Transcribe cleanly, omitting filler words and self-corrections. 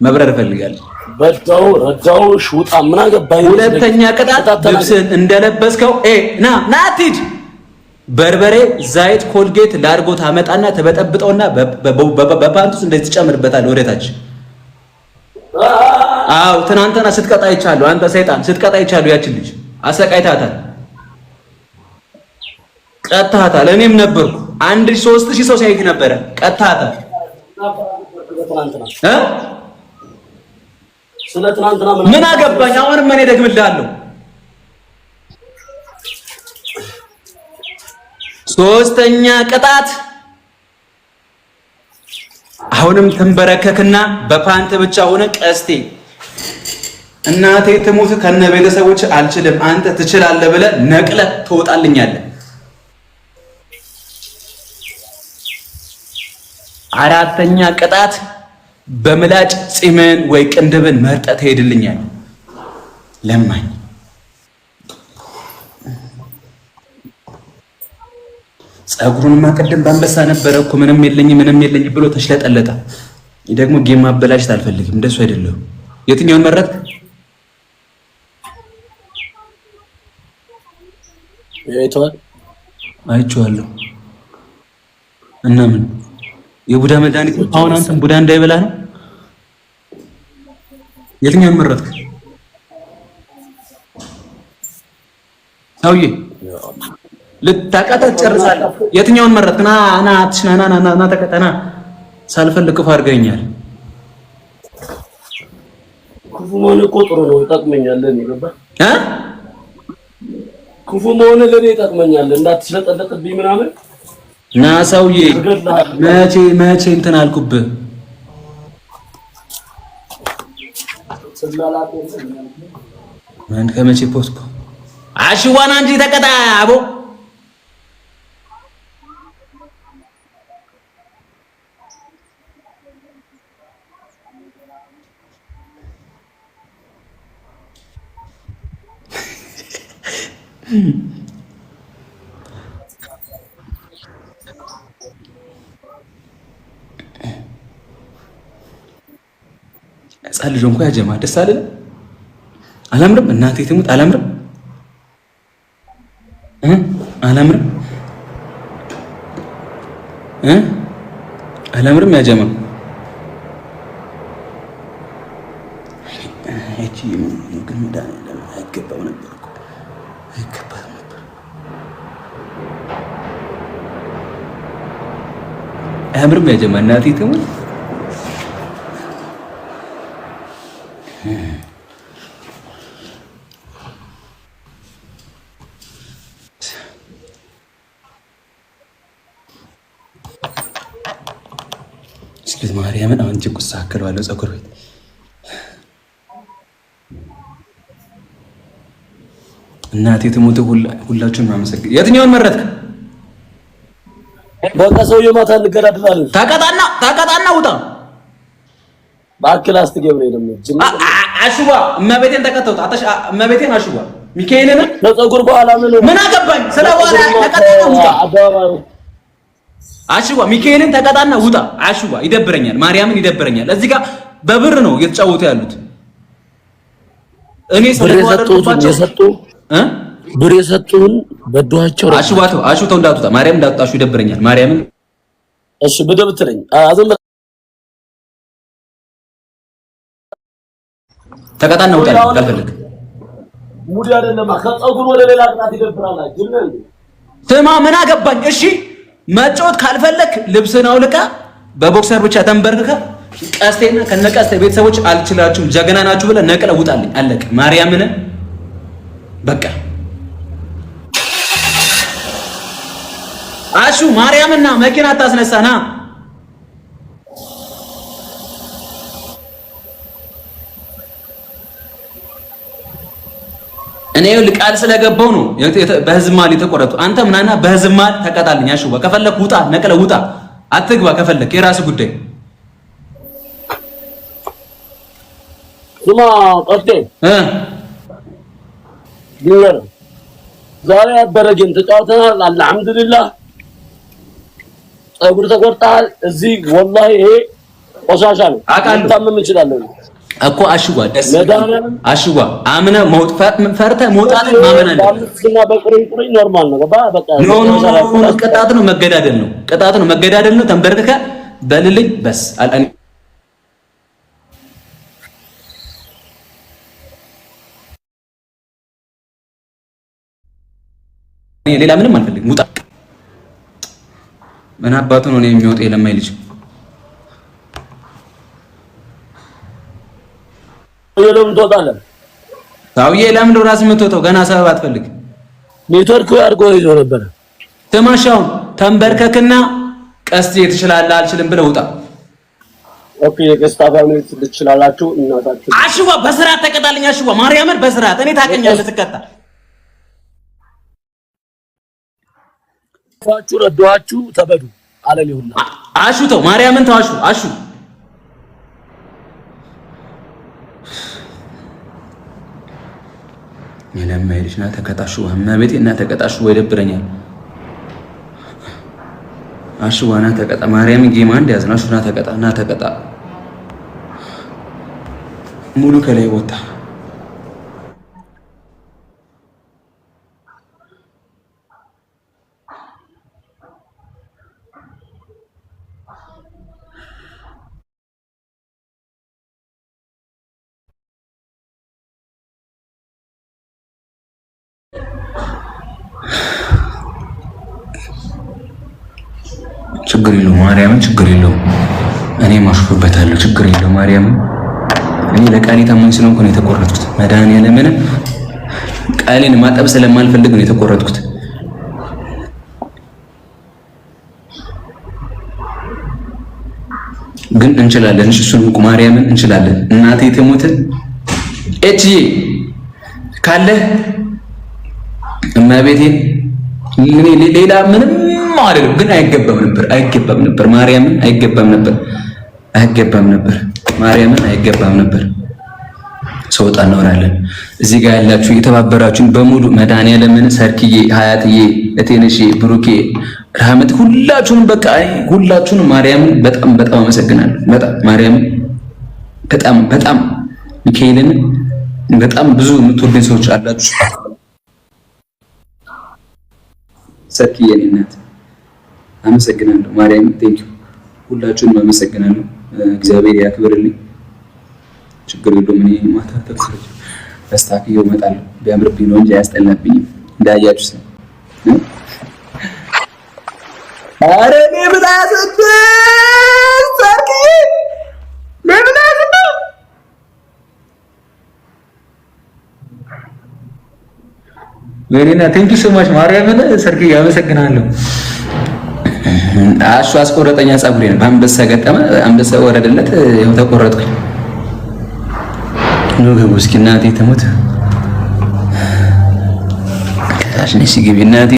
መብረር እፈልጋለሁ። በዳው ረዳው ሹጣ ምን አገባኝ። ሁለተኛ ቅጣት ልብስን እንደለበስከው ና አትሂድ። በርበሬ፣ ዘይት፣ ኮልጌት ላርጎ ታመጣና ተበጠብጠውና በፓንቱስ እንደዚህ ትጨምርበታለህ ወደታች። አዎ ትናንትና ስትቀጣ ይቻሉ አንተ ሰይጣን ስትቀጣ ይቻሉ ያችን ልጅ አሰቃይታታል፣ ቀጣታል። እኔም ነበርኩ 3000 ሰው ሲያይክ ነበረ። ቀጣታል ምን አገባኝ። አሁንም እኔ ደግምልሃለሁ። ሶስተኛ ቅጣት አሁንም ተንበረከክና በፓንት ብቻ ሆነ ቀስቴ እናቴ ትሙት ከነ ቤተሰቦች አልችልም አንተ ትችላለህ ብለህ ነቅለህ ትወጣልኛለህ። አራተኛ ቅጣት በምላጭ ፂምን ወይ ቅንድብን መርጠህ ትሄድልኛለህ። ለማኝ ጸጉሩንማ ቀደም ባንበሳ ነበረ እኮ ምንም የለኝ ብሎ ተሽለጠለጠ። ደግሞ ጌም ማበላሽት አልፈልግም። እንደሱ አይደለም። የትኛውን መረጥክ? አይቼዋለሁ። እና ምን የቡዳ መድኃኒት አሁን አንተም ቡዳ እንዳይበላ ነው። የትኛውን መረጥክ? ሰውዬ ልታቀጣት ጨርሳለህ። የትኛውን መረጥክ? ና ተቀጠና። ሳልፈልግ ክፉ አድርገኛል። ክፉ መሆን እኮ ጥሩ ነው፣ ይጠቅመኛል። ለኔ ገባ ክፉ መሆን ለኔ ይጠቅመኛል። እንዳትሽለጠለጥብኝ ምናምን ና ሰውዬ መቼ እንትን አልኩብህ። ማን ከመቼ ፖስኮ አሽዋና እንጂ ተቀጣ አቦ ህፃን ልጅ እንኳን ያጀማ ደስ አይደለም? አላምርም? እናቴ ትሙት አላምርም? አላምርም? ያጀማ እቺ ምን ግን መድኃኒዓለም አይገባም ነበር እኮ አይገባም ነበር። አያምርም? ያጀማ እናቴ ትሙት እስኪ ማርያምን አሁን እጅግ ሳከለዋለሁ ፀጉር ቤት እናቴ ትሙት። ሁላችሁም አመሰግናለሁ። የትኛውን መረጥክ? በቃ ሰውዬው ማታ እንገዳደላለን። ታቀጣና ውጣ። ባክላስ ትገብሬ ደግሞ አሽዋ እመቤቴን ተከተውት እመቤቴን አሽዋ ሚካኤልን ለፀጉር በኋላ ምን አገባኝ ስለ በኋላ ተቀጣና ውጣ። አሽዋ ሚካኤልን ተቀጣና ውጣ። አሽዋ ይደብረኛል፣ ማርያምን ይደብረኛል። እዚህ ጋር በብር ነው እየተጫወቱ ያሉት። እኔ ብር የሰጡን በዷቸው አሽዋተው እንዳትወጣ፣ ማርያም እንዳትወጣ። ይደብረኛል ማርያምን። እሺ በደብትረኝ አዘም ተቀጣና ውጣ ካልፈለክ ሙዲ አይደለም ከፀጉር ወደ ሌላ ቅጣት ይደብራል። አይደል? ስማ ምን አገባኝ። እሺ መጫወት ካልፈለክ ልብስን አውልቃ በቦክሰር ብቻ ተንበርክከ ቀስቴና ከነቀስቴ ቤተሰቦች አልችላችሁም ጀግና ናችሁ ብለህ ነቅለህ ውጣልኝ። አለቀ። ማርያምን በቃ አሹ ማርያምና መኪና አታስነሳና እኔ ቃል ስለገባው ነው በህዝብ ማል የተቆረጡ። አንተ ምናና በህዝብ ማል ተቀጣልኝ። አሹ ከፈለክ ውጣ፣ ነቅለህ ውጣ። አትግባ ከፈለክ የራስ ጉዳይ። ስማ ቀጤ ይወር ዛሬ አበረግን ተጫውተናል። አልሐምዱሊላህ ፀጉር ተቆርጣል። እዚህ ወላሂ ይሄ ቆሻሻ ነው። ታመም ይችላል እኮ አሽጓ ደስ አሽጓ አምነ ፈርተ መውጣት ማመን አለ። እና በቁሪ ኖርማል ነው። በቃ ኖ ቅጣት ነው፣ መገዳደል ነው። ቅጣት ነው፣ መገዳደል ነው። ተንበርከከ በልልኝ በስ አልአኒ ሌላ ምንም አልፈልግም። ውጣ። ምን አባቱ ነው የሚወጣው? የለማይ ልጅ የለም ትወጣለህ። ታውዬ ለምን ነው ራስህ የምትወጣው? ገና ሰበብ አትፈልግ። ኔትወርክ አድርጎ ይዞ ነበር። ተማሻው ተንበርከክና ቀስት ትችላለህ አልችልም ብለህ ውጣ። ኦኬ የቀስታፋው ትችላላችሁ። እናታችሁ አሽዋ በስርዓት ተቀጣልኝ። አሽዋ ማርያምን በስርዓት እኔ ታቀኛለህ ትቀጣ ፋቹ ረዷችሁ ተበዱ አለኝ ሁላ አሹ ተው ማርያምን ተው አሹ የለማይልሽ ና ተቀጣሹ አማቤቴ እና ተቀጣሹ ወይ ደብረኛል። አሹ ዋና ተቀጣ ማርያምን ጌማ አንድ ያዝና አሹ ና ተቀጣ ሙሉ ከላይ ወጣ። ችግር የለው ማርያምን ችግር የለው። እኔ ማሽፈበታለሁ ችግር የለው ማርያምን። እኔ ለቃሌ ታማኝ ስለሆንኩ ነው የተቆረጥኩት። መድኃኒዓለምን ቃሌን ማጠብ ስለማልፈልግ ነው የተቆረጥኩት። ግን እንችላለን። እሱን ማርያምን እንችላለን። እናቴ ትሙት እቺ ካለ እማቤቴ ሌላ ምንም አይደለም። ግን አይገባም ነበር ማርያምን አይገባም ነበር ማርያምን አይገባም ነበር። ሰውጣ እናወራለን። እዚህ ጋር ያላችሁ የተባበራችሁን በሙሉ መድኃኒዓለምን ሰርክዬ፣ ሀያትዬ፣ እቴነሽ፣ ብሩኬ፣ ረህመት ሁላችሁንም በቃ ሁላችሁንም ማርያምን በጣም አመሰግናለሁ። በጣም ማርያምን በጣም ሚካኤልን በጣም ብዙ የምትወዱኝ ሰዎች አላችሁ። ሰርክዬ የኔ እናት አመሰግናለሁ። ማርያም ቴንክ ዩ ሁላችሁንም አመሰግናለሁ። እግዚአብሔር ያክብርልኝ። ችግር የለውም። እኔ ማታ ተክሰች በስታኪዮ እመጣለሁ። ቢያምርብኝ ነው እንጂ አያስጠላብኝም። እንዳያችሁ ሰው አረ እኔ ብታስት ሰርክዬ ለምናስ ነው ወይኔና ቴንክ ዩ ሶ ማች ማርያምን ሰርክዬ አመሰግናለሁ። አሹ አስቆረጠኛ ፀጉሬን በአንበሳ ገጠመ። አንበሳ ወረደለት። ይኸው ተቆረጥኩኝ። ነው ገቡ እስኪ እናቴ ተሞት ታሽነሽ ግቢ እናቴ